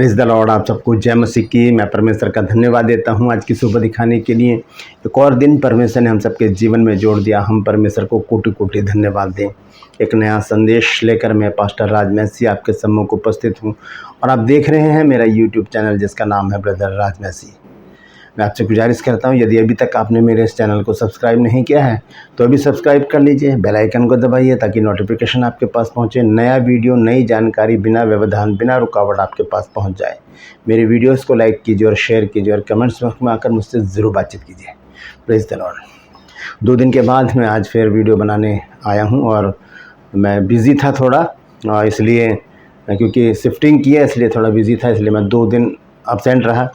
Praise the Lord. आप सबको जय मसीह की। मैं परमेश्वर का धन्यवाद देता हूं आज की सुबह दिखाने के लिए। एक और दिन परमेश्वर ने हम सबके जीवन में जोड़ दिया। हम परमेश्वर को कोटि कोटि धन्यवाद दें। एक नया संदेश लेकर मैं पास्टर राज मैसी आपके सम्मुख उपस्थित हूं और आप देख रहे हैं मेरा यूट्यूब चैनल जिसका नाम है ब्रदर राज मैसी। मैं आपसे गुजारिश करता हूं, यदि अभी तक आपने मेरे इस चैनल को सब्सक्राइब नहीं किया है तो अभी सब्सक्राइब कर लीजिए, बेल आइकन को दबाइए ताकि नोटिफिकेशन आपके पास पहुंचे। नया वीडियो, नई जानकारी बिना व्यवधान, बिना रुकावट आपके पास पहुंच जाए। मेरे वीडियोस को लाइक कीजिए और शेयर कीजिए और कमेंट्स बॉक्स में आकर मुझसे ज़रूर बातचीत कीजिए। Praise the Lord. 2 दिन के बाद मैं आज फिर वीडियो बनाने आया हूँ और मैं बिज़ी था थोड़ा, इसलिए क्योंकि शिफ्टिंग की है इसलिए थोड़ा बिज़ी था, इसलिए मैं 2 दिन एब्सेंट रहा।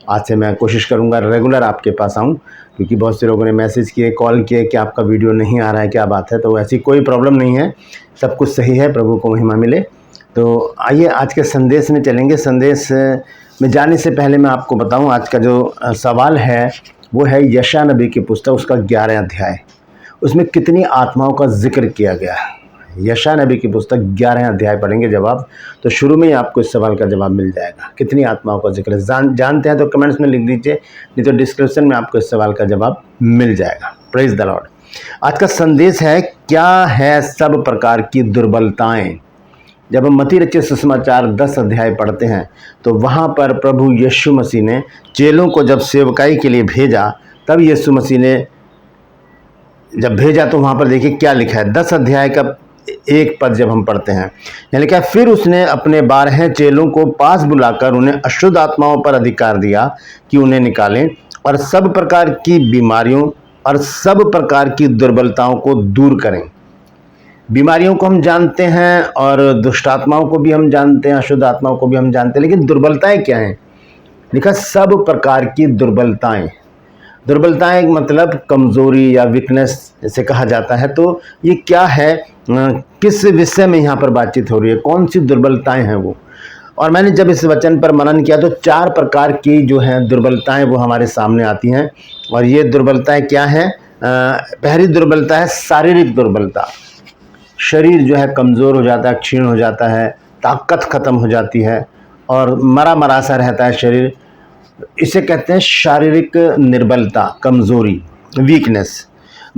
आज से मैं कोशिश करूंगा रेगुलर आपके पास आऊं, क्योंकि बहुत से लोगों ने मैसेज किए, कॉल किए कि आपका वीडियो नहीं आ रहा है, क्या बात है। तो ऐसी कोई प्रॉब्लम नहीं है, सब कुछ सही है, प्रभु को महिमा मिले। तो आइए आज के संदेश में चलेंगे। संदेश में जाने से पहले मैं आपको बताऊं, आज का जो सवाल है वो है यशायाह नबी की पुस्तक, उसका 11 अध्याय। उसमें कितनी आत्माओं का जिक्र किया गया है। यशायाह नबी की पुस्तक 11 अध्याय पढ़ेंगे जब आप, तो शुरू में ही आपको इस सवाल का जवाब मिल जाएगा। कितनी आत्माओं का जिक्र है, जानते हैं तो कमेंट्स में लिख दीजिए, नहीं तो डिस्क्रिप्शन में आपको इस सवाल का जवाब मिल जाएगा। Praise the Lord. आज का संदेश है, क्या है सब प्रकार की दुर्बलताएं। जब हम मत्ती रचित सुसमाचार 10 अध्याय पढ़ते हैं तो वहाँ पर प्रभु यीशु मसीह ने चेलों को जब सेवकाई के लिए भेजा, तब यीशु मसीह ने जब भेजा तो वहाँ पर देखिए क्या लिखा है। 10 अध्याय का 1 पद जब हम पढ़ते हैं, यानी क्या, फिर उसने अपने 12 चेलों को पास बुलाकर उन्हें अशुद्ध आत्माओं पर अधिकार दिया कि उन्हें निकालें और सब प्रकार की बीमारियों और सब प्रकार की दुर्बलताओं को दूर करें। बीमारियों को हम जानते हैं और दुष्ट आत्माओं को भी हम जानते हैं, अशुद्ध आत्माओं को भी हम जानते हैं, लेकिन दुर्बलताएं क्या हैं? लिखा सब प्रकार की दुर्बलताएं। दुर्बलताएं मतलब कमज़ोरी या वीकनेस जैसे कहा जाता है। तो ये क्या है, किस विषय में यहाँ पर बातचीत हो रही है, कौन सी दुर्बलताएं हैं वो। और मैंने जब इस वचन पर मनन किया तो 4 प्रकार की जो हैं दुर्बलताएं वो हमारे सामने आती हैं। और ये दुर्बलताएं क्या हैं? पहली दुर्बलता है शारीरिक दुर्बलता। शरीर जो है कमज़ोर हो जाता है, क्षीण हो जाता है, ताकत ख़त्म हो जाती है और मरा मरा सा रहता है शरीर। इसे कहते हैं शारीरिक निर्बलता, कमज़ोरी, वीकनेस।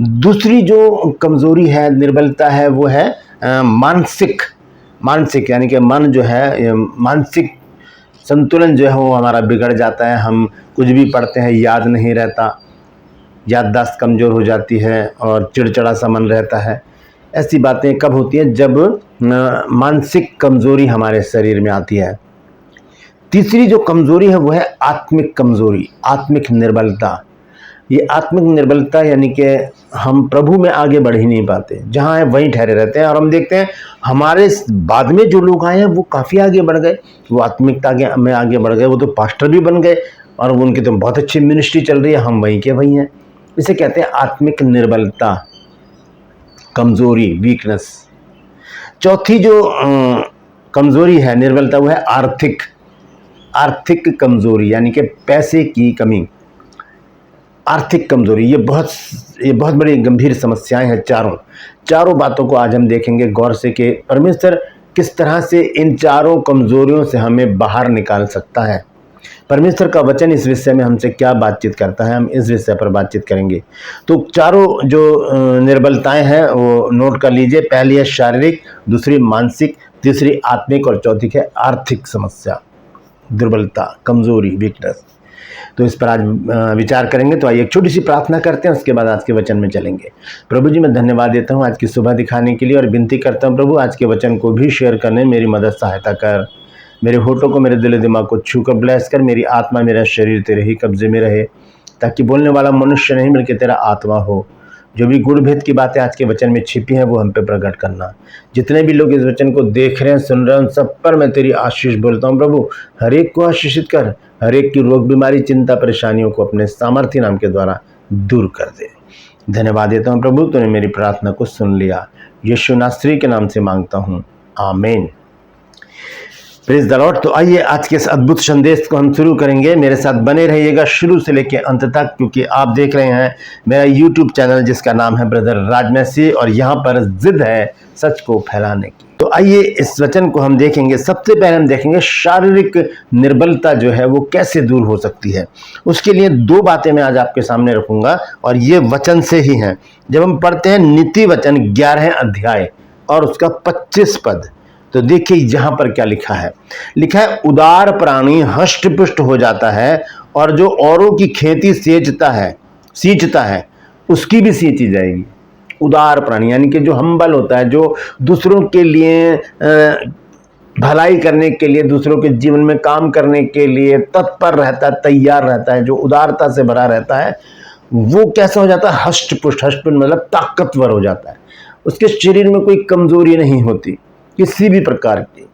दूसरी जो कमज़ोरी है, निर्बलता है, वो है मानसिक, यानी कि मन जो है, मानसिक संतुलन जो है वो हमारा बिगड़ जाता है। हम कुछ भी पढ़ते हैं याद नहीं रहता, याददाश्त कमज़ोर हो जाती है और चिड़चिड़ा सा मन रहता है। ऐसी बातें कब होती हैं? जब मानसिक कमज़ोरी हमारे शरीर में आती है। तीसरी जो कमज़ोरी है वो है आत्मिक कमज़ोरी, आत्मिक निर्बलता। ये आत्मिक निर्बलता यानी कि हम प्रभु में आगे बढ़ ही नहीं पाते, जहाँ है वहीं ठहरे रहते हैं। और हम देखते हैं हमारे बाद में जो लोग आए हैं वो काफ़ी आगे बढ़ गए, वो आत्मिकता में आगे बढ़ गए, वो तो पास्टर भी बन गए और उनकी तो बहुत अच्छी मिनिस्ट्री चल रही है, हम वहीं के वहीं हैं। इसे कहते हैं आत्मिक निर्बलता, कमज़ोरी, वीकनेस। चौथी जो कमज़ोरी है, निर्बलता, वो है आर्थिक कमज़ोरी, यानी कि पैसे की कमी, आर्थिक कमज़ोरी। ये बहुत बड़ी गंभीर समस्याएं हैं। चारों बातों को आज हम देखेंगे गौर से कि परमेश्वर किस तरह से इन चारों कमज़ोरियों से हमें बाहर निकाल सकता है। परमेश्वर का वचन इस विषय में हमसे क्या बातचीत करता है, हम इस विषय पर बातचीत करेंगे। तो चारों जो निर्बलताएं हैं वो नोट कर लीजिए। पहली है शारीरिक, दूसरी मानसिक, तीसरी आत्मिक और चौथी है आर्थिक समस्या, दुर्बलता, कमज़ोरी, वीकनेस। तो इस पर आज विचार करेंगे। तो आइए एक छोटी सी प्रार्थना करते हैं, उसके बाद आज के वचन में चलेंगे। प्रभु जी, मैं धन्यवाद देता हूँ आज की सुबह दिखाने के लिए और विनती करता हूँ प्रभु, आज के वचन को भी शेयर करने मेरी मदद सहायता कर। मेरे होठों को, मेरे दिल दिमाग को छू कर ब्लेस कर। मेरी आत्मा, मेरा शरीर तेरे ही कब्जे में रहे, ताकि बोलने वाला मनुष्य नहीं बल्कि तेरा आत्मा हो। जो भी गुड़ भेद की बातें आज के वचन में छिपी हैं वो हम पे प्रकट करना। जितने भी लोग इस वचन को देख रहे हैं, सुन रहे हैं, उन सब पर मैं तेरी आशीष बोलता हूँ प्रभु। हर एक को आशीषित कर, हर एक की रोग बीमारी, चिंता, परेशानियों को अपने सामर्थ्य नाम के द्वारा दूर कर दे। धन्यवाद देता हूँ प्रभु, तूने मेरी प्रार्थना को सुन लिया। यीशु नासरी के नाम से मांगता हूँ, आमीन। Praise the Lord. तो आइए आज के इस अद्भुत संदेश को हम शुरू करेंगे। मेरे साथ बने रहिएगा शुरू से लेकर अंत तक, क्योंकि आप देख रहे हैं मेरा यूट्यूब चैनल जिसका नाम है ब्रदर राजमसी, और यहाँ पर जिद है सच को फैलाने की। तो आइए इस वचन को हम देखेंगे। सबसे पहले हम देखेंगे शारीरिक निर्बलता जो है वो कैसे दूर हो सकती है। उसके लिए दो बातें मैं आज आपके सामने रखूंगा, और ये वचन से ही हैं। जब हम पढ़ते हैं नीति वचन 11 अध्याय और उसका 25 पद, तो देखिए यहाँ पर क्या लिखा है। लिखा है, उदार प्राणी हष्ट पुष्ट हो जाता है, और जो औरों की खेती सींचता है उसकी भी सींची जाएगी। उदार प्राणी यानी कि जो हम्बल होता है, जो दूसरों के लिए भलाई करने के लिए, दूसरों के जीवन में काम करने के लिए तत्पर रहता है, तैयार रहता है, जो उदारता से भरा रहता है, वो कैसा हो जाता है? हष्ट पुष्ट मतलब ताकतवर हो जाता है। उसके शरीर में कोई कमजोरी नहीं होती किसी भी प्रकार की।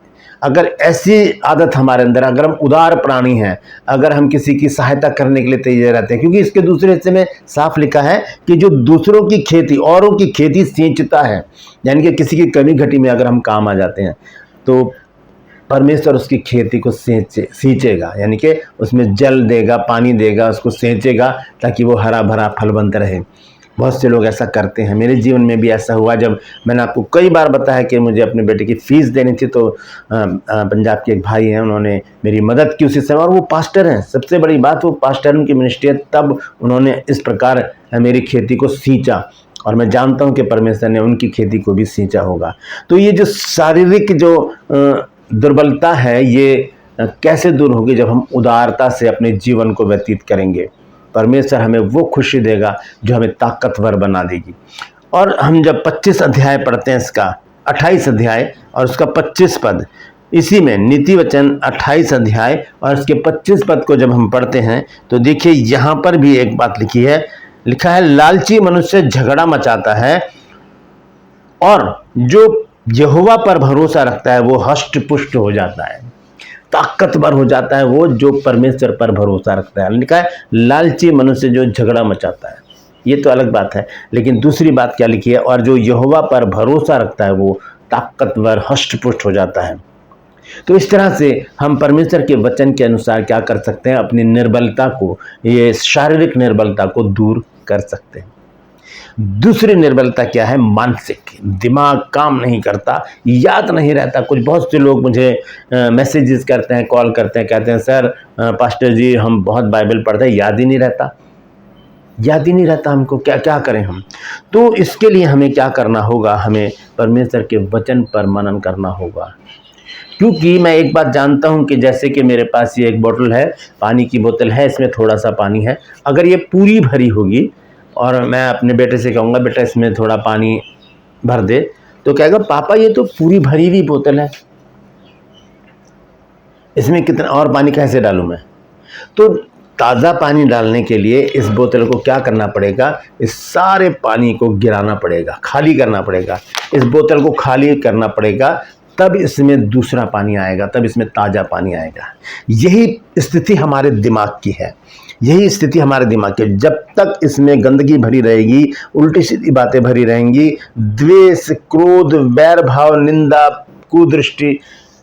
अगर ऐसी आदत हमारे अंदर, अगर हम उदार प्राणी हैं, अगर हम किसी की सहायता करने के लिए तैयार रहते हैं, क्योंकि इसके दूसरे हिस्से में साफ लिखा है कि जो दूसरों की खेती, औरों की खेती सींचता है, यानी कि किसी की कमी घटी में अगर हम काम आ जाते हैं तो परमेश्वर उसकी खेती को सींचेगा, यानी कि उसमें जल देगा, पानी देगा, उसको सींचेगा ताकि वो हरा भरा फलवंत रहे। बहुत से लोग ऐसा करते हैं। मेरे जीवन में भी ऐसा हुआ। जब मैंने आपको कई बार बताया कि मुझे अपने बेटे की फीस देनी थी, तो पंजाब के एक भाई हैं, उन्होंने मेरी मदद की उसी समय, और वो पास्टर हैं। सबसे बड़ी बात, वो पास्टर उनकी मिनिस्ट्री है। तब उन्होंने इस प्रकार मेरी खेती को सींचा, और मैं जानता हूं कि परमेश्वर ने उनकी खेती को भी सींचा होगा। तो ये जो शारीरिक जो दुर्बलता है, ये कैसे दूर होगी? जब हम उदारता से अपने जीवन को व्यतीत करेंगे, परमेश्वर हमें वो खुशी देगा जो हमें ताकतवर बना देगी। और हम जब 25 अध्याय पढ़ते हैं, इसका 28 अध्याय और उसका 25 पद, इसी में नीति वचन 28 अध्याय और इसके 25 पद को जब हम पढ़ते हैं, तो देखिए यहाँ पर भी एक बात लिखी है। लिखा है, लालची मनुष्य झगड़ा मचाता है, और जो यहोवा पर भरोसा रखता है वो हष्ट पुष्ट हो जाता है, ताकतवर हो जाता है वो जो परमेश्वर पर भरोसा रखता है। लिखा है, लालची मनुष्य जो झगड़ा मचाता है। ये तो अलग बात है, लेकिन दूसरी बात क्या लिखी है? और जो यहोवा पर भरोसा रखता है वो ताकतवर हष्ट पुष्ट हो जाता है। तो इस तरह से हम परमेश्वर के वचन के अनुसार क्या कर सकते हैं? अपनी निर्बलता को, ये शारीरिक निर्बलता को दूर कर सकते हैं। दूसरी निर्बलता क्या है? मानसिक। दिमाग काम नहीं करता, याद नहीं रहता। कुछ बहुत से लोग मुझे मैसेजेस करते हैं, कॉल करते हैं, कहते हैं, सर पास्टर जी हम बहुत बाइबल पढ़ते हैं, याद ही नहीं रहता हमको, क्या करें हम? तो इसके लिए हमें क्या करना होगा? हमें परमेश्वर के वचन पर मनन करना होगा। क्योंकि मैं एक बात जानता हूं कि जैसे कि मेरे पास ये एक बोतल है, पानी की बोतल है, इसमें थोड़ा सा पानी है। अगर ये पूरी भरी होगी और मैं अपने बेटे से कहूँगा, बेटा इसमें थोड़ा पानी भर दे, तो कहेगा, पापा ये तो पूरी भरी हुई बोतल है, इसमें कितना और पानी कैसे डालूं मैं? तो ताज़ा पानी डालने के लिए इस बोतल को क्या करना पड़ेगा? इस सारे पानी को गिराना पड़ेगा, खाली करना पड़ेगा। इस बोतल को खाली करना पड़ेगा, तब इसमें दूसरा पानी आएगा, तब इसमें ताज़ा पानी आएगा। यही स्थिति हमारे दिमाग की है, यही स्थिति हमारे दिमाग की। जब तक इसमें गंदगी भरी रहेगी, उल्टी सीधी बातें भरी रहेंगी, द्वेष, क्रोध, बैर भाव, निंदा, कुदृष्टि,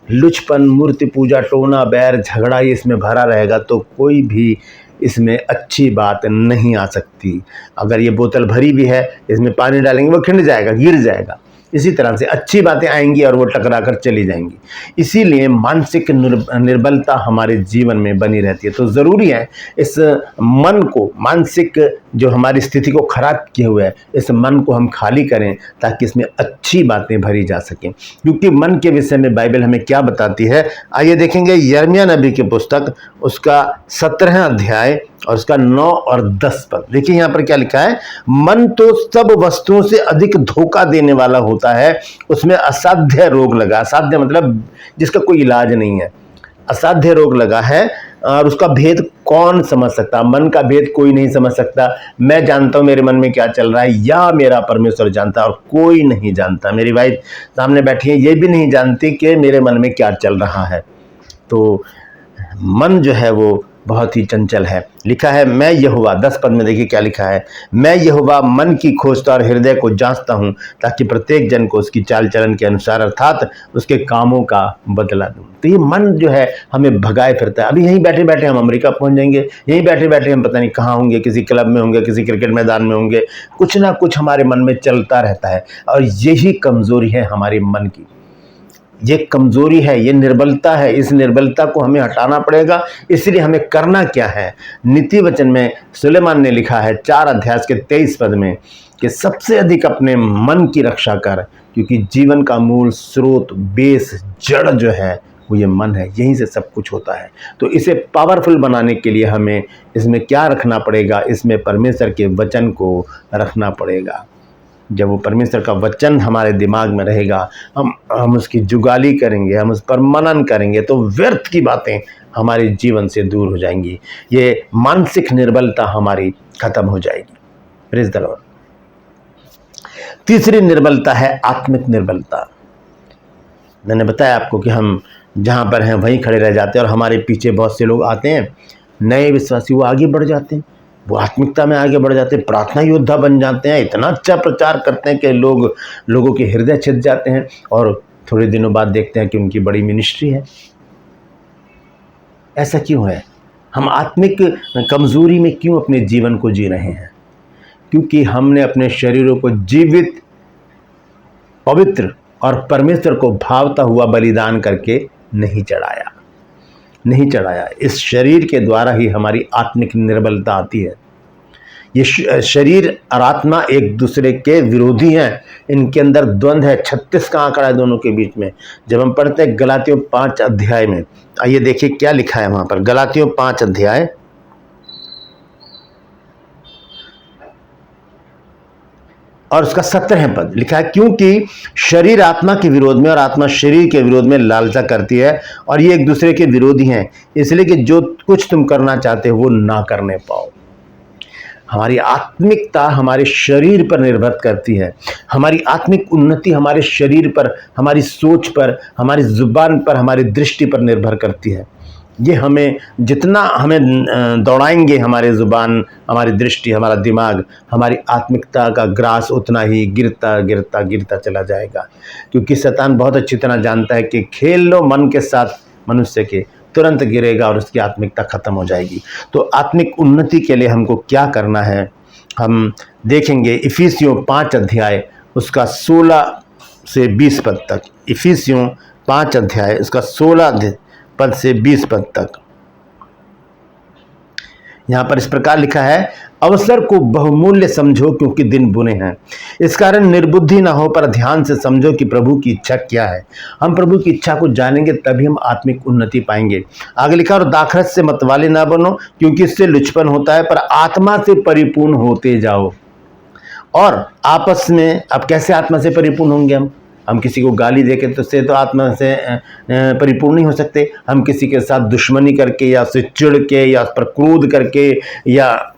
लुचपन, मूर्ति पूजा, टोना, बैर, झगड़ा, ये इसमें भरा रहेगा, तो कोई भी इसमें अच्छी बात नहीं आ सकती। अगर ये बोतल भरी भी है, इसमें पानी डालेंगे वो खिंड जाएगा, गिर जाएगा। इसी तरह से अच्छी बातें आएंगी और वो टकरा कर चली जाएंगी। इसीलिए मानसिक निर्बलता हमारे जीवन में बनी रहती है। तो ज़रूरी है इस मन को, मानसिक जो हमारी स्थिति को खराब किए हुए है, इस मन को हम खाली करें ताकि इसमें अच्छी बातें भरी जा सकें। क्योंकि मन के विषय में बाइबल हमें क्या बताती है, आइए देखेंगे। यिर्मयाह नबी की पुस्तक, उसका 17 अध्याय और उसका 9 और 10 पद। देखिए यहाँ पर क्या लिखा है, मन तो सब वस्तुओं से अधिक धोखा देने वाला होता है, उसमें असाध्य रोग लगा। असाध्य मतलब जिसका कोई इलाज नहीं है, असाध्य रोग लगा है, और उसका भेद कौन समझ सकता? मन का भेद कोई नहीं समझ सकता। मैं जानता हूं मेरे मन में क्या चल रहा है, या मेरा परमेश्वर जानता है, और कोई नहीं जानता। मेरी वाइफ सामने बैठी है, ये भी नहीं जानती कि मेरे मन में क्या चल रहा है। तो मन जो है वो बहुत ही चंचल है। लिखा है, मैं यहोवा, 10 पद में देखिए क्या लिखा है, मैं यहोवा मन की खोजता और हृदय को जांचता हूँ, ताकि प्रत्येक जन को उसकी चाल चलन के अनुसार अर्थात उसके कामों का बदला दूँ। तो ये मन जो है हमें भगाए फिरता है। अभी यहीं बैठे बैठे हम अमेरिका पहुँच जाएंगे, यहीं बैठे बैठे हम पता नहीं कहाँ होंगे, किसी क्लब में होंगे, किसी क्रिकेट मैदान में होंगे, कुछ ना कुछ हमारे मन में चलता रहता है। और यही कमज़ोरी है हमारे मन की, ये कमज़ोरी है, ये निर्बलता है। इस निर्बलता को हमें हटाना पड़ेगा। इसलिए हमें करना क्या है? नीति वचन में सुलेमान ने लिखा है 4 अध्याय के 23 पद में कि सबसे अधिक अपने मन की रक्षा कर, क्योंकि जीवन का मूल स्रोत, बेस, जड़ जो है वो ये मन है, यहीं से सब कुछ होता है। तो इसे पावरफुल बनाने के लिए हमें इसमें क्या रखना पड़ेगा? इसमें परमेश्वर के वचन को रखना पड़ेगा। जब वो परमेश्वर का वचन हमारे दिमाग में रहेगा, हम उसकी जुगाली करेंगे, हम उस पर मनन करेंगे, तो व्यर्थ की बातें हमारे जीवन से दूर हो जाएंगी। ये मानसिक निर्बलता हमारी खत्म हो जाएगी। Praise the Lord. तीसरी निर्बलता है आत्मिक निर्बलता। मैंने बताया आपको कि हम जहाँ पर हैं वहीं खड़े रह जाते हैं और हमारे पीछे बहुत से लोग आते हैं, नए विश्वासी, वो आगे बढ़ जाते हैं, वो आत्मिकता में आगे बढ़ जाते हैं, प्रार्थना योद्धा बन जाते हैं, इतना अच्छा प्रचार करते हैं कि लोगों के हृदय छिद जाते हैं, और थोड़े दिनों बाद देखते हैं कि उनकी बड़ी मिनिस्ट्री है। ऐसा क्यों है? हम आत्मिक कमज़ोरी में क्यों अपने जीवन को जी रहे हैं? क्योंकि हमने अपने शरीरों को जीवित, पवित्र और परमेश्वर को भावता हुआ बलिदान करके नहीं चढ़ाया। इस शरीर के द्वारा ही हमारी आत्मिक निर्बलता आती है। ये शरीर और आत्मा एक दूसरे के विरोधी हैं, इनके अंदर द्वंद्व है। 36 का आंकड़ा है दोनों के बीच में। जब हम पढ़ते हैं गलातियों 5 अध्याय में, आइए देखिए क्या लिखा है वहां पर। गलातियों 5 अध्याय और उसका 17 पद लिखा है, क्योंकि शरीर आत्मा के विरोध में और आत्मा शरीर के विरोध में लालसा करती है, और ये एक दूसरे के विरोधी हैं, इसलिए कि जो कुछ तुम करना चाहते हो वो ना करने पाओ। हमारी आत्मिकता हमारे शरीर पर निर्भर करती है। हमारी आत्मिक उन्नति हमारे शरीर पर, हमारी सोच पर, हमारी जुबान पर, हमारी दृष्टि पर निर्भर करती है। ये हमें जितना हमें दौड़ाएंगे, हमारे जुबान, हमारी दृष्टि, हमारा दिमाग, हमारी आत्मिकता का ग्रास उतना ही गिरता चला जाएगा। क्योंकि शैतान बहुत अच्छी तरह जानता है कि खेल लो मन के साथ मनुष्य के, तुरंत गिरेगा और उसकी आत्मिकता खत्म हो जाएगी। तो आत्मिक उन्नति के लिए हमको क्या करना है, हम देखेंगे इफिसियों 5 अध्याय उसका 16 से 20 पद तक। इफिसियों 5 अध्याय उसका 16 पद से 20 पद तक। यहां पर इस प्रकार लिखा है, अवसर को बहुमूल्य समझो क्योंकि दिन बुरे हैं। इस कारण निर्बुद्धि ना हो, पर ध्यान से समझो कि प्रभु की इच्छा क्या है। हम प्रभु की इच्छा को जानेंगे तभी हम आत्मिक उन्नति पाएंगे। आगे लिखा, और दाखरस से मतवाले ना बनो, क्योंकि इससे लुचपन होता है, पर आत्मा से परिपूर्ण होते जाओ। और आपस में, अब कैसे आत्मा से परिपूर्ण होंगे? हम किसी को गाली देके तो उससे तो आत्मा से परिपूर्ण नहीं हो सकते। हम किसी के साथ दुश्मनी करके या उससे चिढ़ के या उस पर क्रोध करके या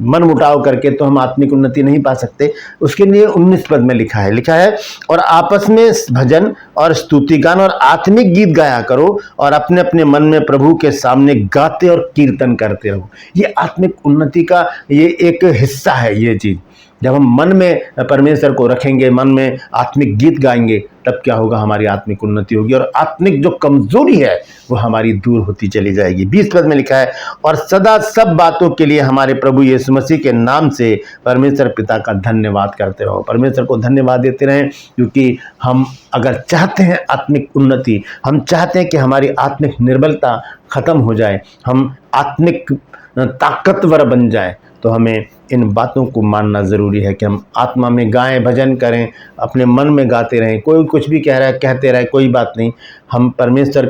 मन मुटाव करके तो हम आत्मिक उन्नति नहीं पा सकते। उसके लिए 19 पद में लिखा है, और आपस में भजन और स्तुतिगान और आत्मिक गीत गाया करो, और अपने अपने मन में प्रभु के सामने गाते और कीर्तन करते रहो। ये आत्मिक उन्नति का ये एक हिस्सा है। ये चीज़ जब हम मन में परमेश्वर को रखेंगे, मन में आत्मिक गीत गाएंगे, तब क्या होगा? हमारी आत्मिक उन्नति होगी और आत्मिक जो कमजोरी है वो हमारी दूर होती चली जाएगी। 20 पद में लिखा है, और सदा सब बातों के लिए हमारे प्रभु यीशु मसीह के नाम से परमेश्वर पिता का धन्यवाद करते रहो। परमेश्वर को धन्यवाद देते रहें, क्योंकि हम अगर चाहते हैं आत्मिक उन्नति, हम चाहते हैं कि हमारी आत्मिक निर्बलता खत्म हो जाए, हम आत्मिक ताकतवर बन जाए, तो हमें इन बातों को मानना ज़रूरी है कि हम आत्मा में गाएं, भजन करें, अपने मन में गाते रहें। कोई कुछ भी कह रहा है कहते रहे, कोई बात नहीं। हम परमेश्वर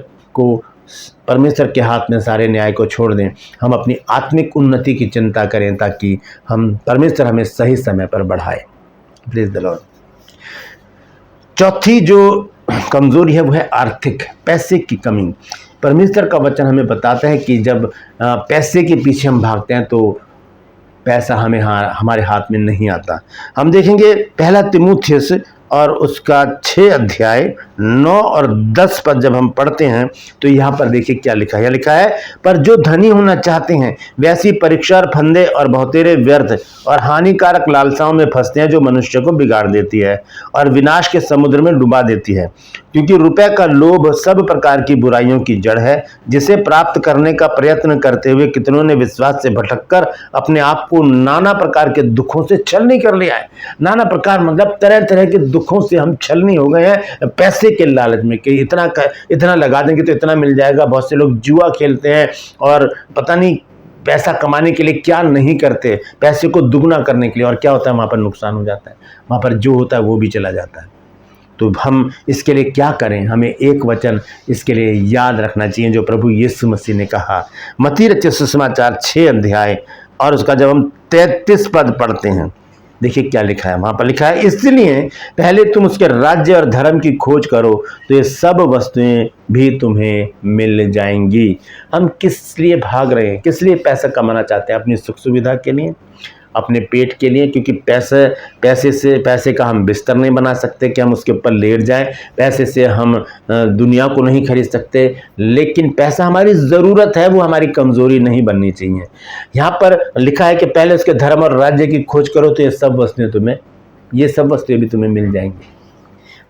के हाथ में सारे न्याय को छोड़ दें। हम अपनी आत्मिक उन्नति की चिंता करें, ताकि परमेश्वर हमें सही समय पर बढ़ाए। Please the Lord. चौथी जो कमज़ोरी है वो है आर्थिक, पैसे की कमी। परमेश्वर का वचन हमें बताता है कि जब पैसे के पीछे हम भागते हैं तो पैसा हमारे हाथ में नहीं आता। हम देखेंगे 1 तिमुथियुस और उसका 6 अध्याय 9 और 10 पद जब हम पढ़ते हैं तो यहाँ पर देखिए क्या लिखा है। यह लिखा है, पर जो धनी होना चाहते हैं वैसी परीक्षा और फंदे और बहुतेरे व्यर्थ और हानिकारक लालसाओं में फंसते हैं, जो मनुष्य को बिगाड़ देती है और विनाश के समुद्र में डुबा देती है। क्योंकि रुपए का लोभ सब प्रकार की बुराइयों की जड़ है, जिसे प्राप्त करने का प्रयत्न करते हुए कितनों ने विश्वास से भटककर अपने आप को नाना प्रकार के दुखों से छलनी कर लिया है। नाना प्रकार मतलब तरह तरह के दुखों से हम छलनी हो गए हैं, पैसे के लालच में कि इतना लगा देंगे तो इतना मिल जाएगा। बहुत से लोग जुआ खेलते हैं और पता नहीं पैसा कमाने के लिए क्या नहीं करते, पैसे को दुगना करने के लिए, और क्या होता है वहां पर नुकसान हो जाता है, वहां पर जो होता है वो भी चला जाता है। तो हम इसके लिए क्या करें? हमें एक वचन इसके लिए याद रखना चाहिए जो प्रभु यीशु मसीह ने कहा, मत्ती रचित सुसमाचार 6 अध्याय और उसका जब हम 33 पद पढ़ते हैं, देखिए क्या लिखा है। वहां पर लिखा है, इसलिए पहले तुम उसके राज्य और धर्म की खोज करो तो ये सब वस्तुएं भी तुम्हें मिल जाएंगी। हम किस लिए भाग रहे हैं? किस लिए पैसा कमाना चाहते हैं? अपनी सुख सुविधा के लिए, अपने पेट के लिए, क्योंकि पैसे का हम बिस्तर नहीं बना सकते कि हम उसके ऊपर लेट जाएं। पैसे से हम दुनिया को नहीं खरीद सकते, लेकिन पैसा हमारी ज़रूरत है, वो हमारी कमज़ोरी नहीं बननी चाहिए। यहाँ पर लिखा है कि पहले उसके धर्म और राज्य की खोज करो तो ये सब वस्तुएं भी तुम्हें मिल जाएंगी।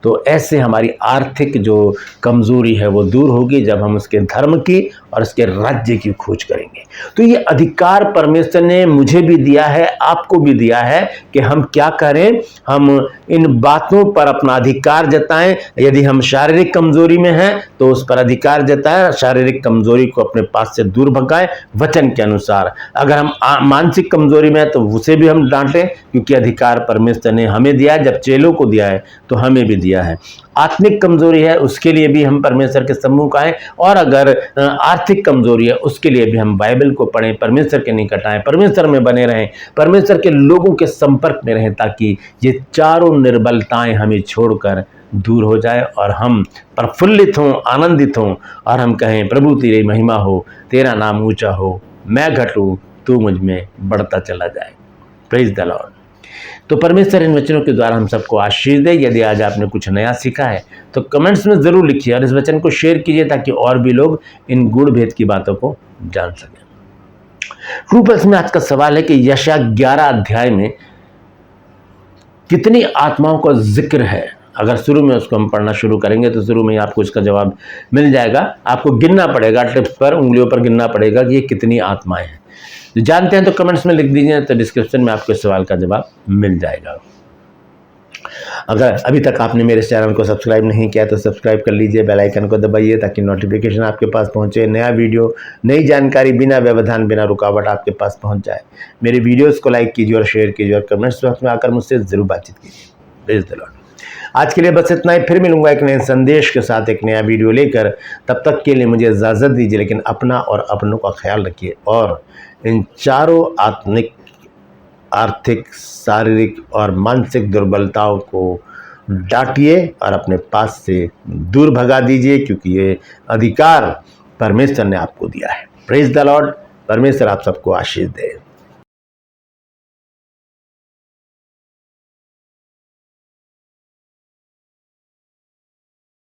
तो ऐसे हमारी आर्थिक जो कमज़ोरी है वो दूर होगी जब हम उसके धर्म की और उसके राज्य की खोज करेंगे। तो ये अधिकार परमेश्वर ने मुझे भी दिया है, आपको भी दिया है कि हम क्या करें, हम इन बातों पर अपना अधिकार जताएं। यदि हम शारीरिक कमजोरी में हैं तो उस पर अधिकार जताएं, शारीरिक कमजोरी को अपने पास से दूर भगाएं वचन के अनुसार। अगर हम मानसिक कमजोरी में हैं तो उसे भी हम डांटें, क्योंकि अधिकार परमेश्वर ने हमें दिया है। जब चेलों को दिया है तो हमें भी दिया है। आत्मिक कमजोरी है उसके लिए भी हम परमेश्वर के सम्मुख आए, और अगर आर्थिक कमजोरी है उसके लिए भी हम बाइबल को पढ़ें, परमेश्वर के निकट आए, परमेश्वर में बने रहें, परमेश्वर के लोगों के संपर्क में रहें, ताकि ये चारों निर्बलताएं हमें छोड़कर दूर हो जाए और हम प्रफुल्लित हों, आनंदित हों, और हम कहें, प्रभु तेरी महिमा हो, तेरा नाम ऊंचा हो, मैं घटूं तू मुझ में बढ़ता चला जाए। Praise the Lord. तो परमेश्वर इन वचनों के द्वारा हम सबको आशीष दे। यदि आज आपने कुछ नया सीखा है तो कमेंट्स में ज़रूर लिखिए और इस वचन को शेयर कीजिए, ताकि और भी लोग इन गुण भेद की बातों को जान सकें। रूपल्स में आज का सवाल है कि यशायाह 11 अध्याय में कितनी आत्माओं का जिक्र है? अगर शुरू में उसको हम पढ़ना शुरू करेंगे तो शुरू में आपको इसका जवाब मिल जाएगा। आपको गिनना पड़ेगा, टिप्स पर, उंगलियों पर गिनना पड़ेगा कि ये कितनी आत्माएं हैं। जानते हैं तो कमेंट्स में लिख दीजिए, तो डिस्क्रिप्शन में आपको सवाल का जवाब मिल जाएगा। अगर अभी तक आपने मेरे चैनल को सब्सक्राइब नहीं किया तो सब्सक्राइब कर लीजिए, बेल आइकन को दबाइए ताकि नोटिफिकेशन आपके पास पहुंचे, नया वीडियो, नई जानकारी बिना व्यवधान, बिना रुकावट आपके पास पहुंच जाए। मेरे वीडियोस को लाइक कीजिए और शेयर कीजिए और कमेंट्स बॉक्स में आकर मुझसे ज़रूर बातचीत कीजिए। Praise the Lord. आज के लिए बस इतना ही। फिर मिलूंगा एक नए संदेश के साथ, एक नया वीडियो लेकर। तब तक के लिए मुझे इजाज़त दीजिए, लेकिन अपना और अपनों का ख्याल रखिए और इन चारों आर्थिक, शारीरिक और मानसिक दुर्बलताओं को डांटिए और अपने पास से दूर भगा दीजिए, क्योंकि ये अधिकार परमेश्वर ने आपको दिया है। Praise the Lord. परमेश्वर आप सबको आशीष दे।